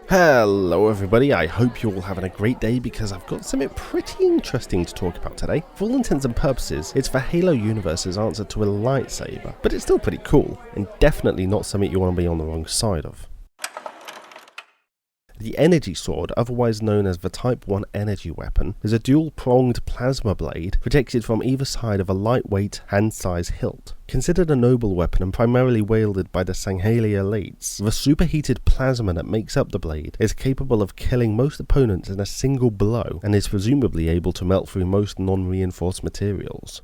Hello everybody, I hope you're all having a great day because I've got something pretty interesting to talk about today. For all intents and purposes, it's the Halo universe's answer to a lightsaber, but it's still pretty cool, and definitely not something you want to be on the wrong side of. The energy sword, otherwise known as the Type 1 energy weapon, is a dual-pronged plasma blade projected from either side of a lightweight, hand-sized hilt. Considered a noble weapon and primarily wielded by the Sangheili elites, the superheated plasma that makes up the blade is capable of killing most opponents in a single blow and is presumably able to melt through most non-reinforced materials.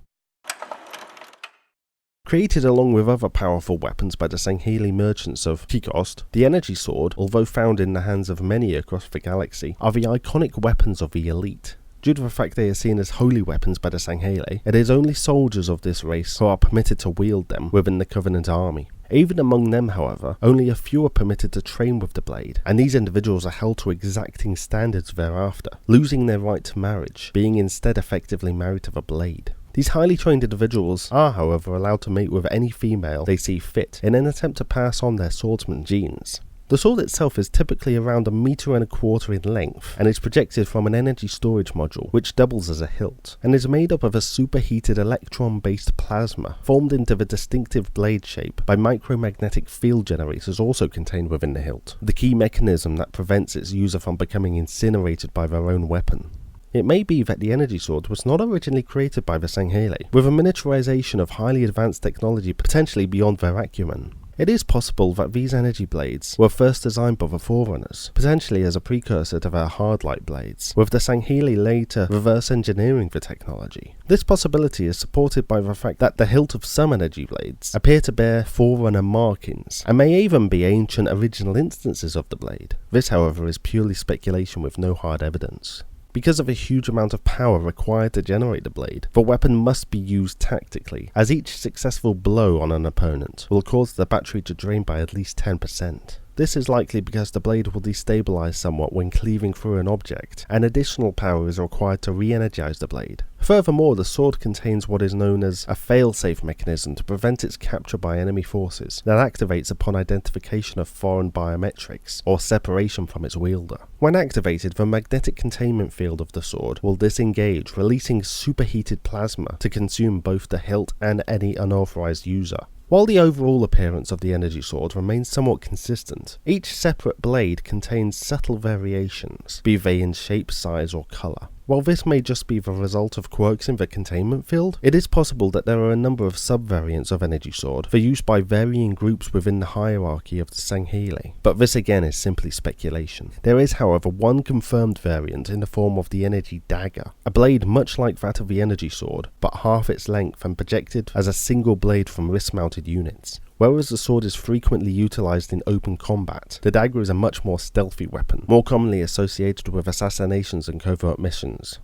Created along with other powerful weapons by the Sangheili merchants of Kikost, the energy sword, although found in the hands of many across the galaxy, are the iconic weapons of the elite. Due to the fact they are seen as holy weapons by the Sangheili, it is only soldiers of this race who are permitted to wield them within the Covenant army. Even among them, however, only a few are permitted to train with the blade, and these individuals are held to exacting standards thereafter, losing their right to marriage, being instead effectively married to the blade. These highly trained individuals are, however, allowed to mate with any female they see fit in an attempt to pass on their swordsman genes. The sword itself is typically around 1.25 meters in length and is projected from an energy storage module which doubles as a hilt and is made up of a superheated electron-based plasma formed into the distinctive blade shape by micromagnetic field generators also contained within the hilt, the key mechanism that prevents its user from becoming incinerated by their own weapon. It may be that the energy sword was not originally created by the Sangheili, with a miniaturization of highly advanced technology potentially beyond their acumen. It is possible that these energy blades were first designed by the Forerunners, potentially as a precursor to their hardlight blades, with the Sangheili later reverse engineering the technology. This possibility is supported by the fact that the hilt of some energy blades appear to bear Forerunner markings, and may even be ancient original instances of the blade. This, however, is purely speculation with no hard evidence. Because of a huge amount of power required to generate the blade, the weapon must be used tactically, as each successful blow on an opponent will cause the battery to drain by at least 10%. This is likely because the blade will destabilize somewhat when cleaving through an object, and additional power is required to re-energize the blade. Furthermore, the sword contains what is known as a fail-safe mechanism to prevent its capture by enemy forces that activates upon identification of foreign biometrics, or separation from its wielder. When activated, the magnetic containment field of the sword will disengage, releasing superheated plasma to consume both the hilt and any unauthorized user. While the overall appearance of the energy sword remains somewhat consistent, each separate blade contains subtle variations, be they in shape, size or colour. While this may just be the result of quirks in the containment field, it is possible that there are a number of sub-variants of energy sword for use by varying groups within the hierarchy of the Sangheili, but this again is simply speculation. There is, however, one confirmed variant in the form of the energy dagger, a blade much like that of the energy sword, but half its length and projected as a single blade from wrist-mounted units. Whereas the sword is frequently utilized in open combat, the dagger is a much more stealthy weapon, more commonly associated with assassinations and covert missions.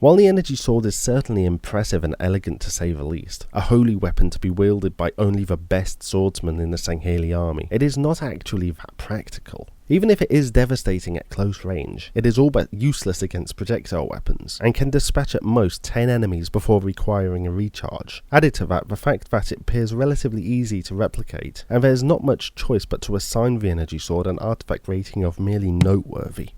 While the energy sword is certainly impressive and elegant to say the least, a holy weapon to be wielded by only the best swordsmen in the Sangheili army, it is not actually that practical. Even if it is devastating at close range, it is all but useless against projectile weapons, and can dispatch at most 10 enemies before requiring a recharge. Added to that, the fact that it appears relatively easy to replicate, and there is not much choice but to assign the energy sword an artifact rating of merely noteworthy.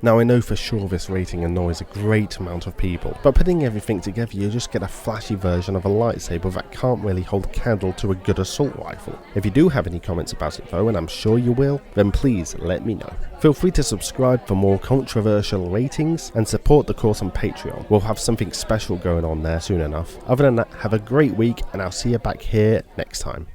Now I know for sure this rating annoys a great amount of people, but putting everything together you just get a flashy version of a lightsaber that can't really hold a candle to a good assault rifle. If you do have any comments about it though, and I'm sure you will, then please let me know. Feel free to subscribe for more controversial ratings and support the course on Patreon. We'll have something special going on there soon enough. Other than that, have a great week and I'll see you back here next time.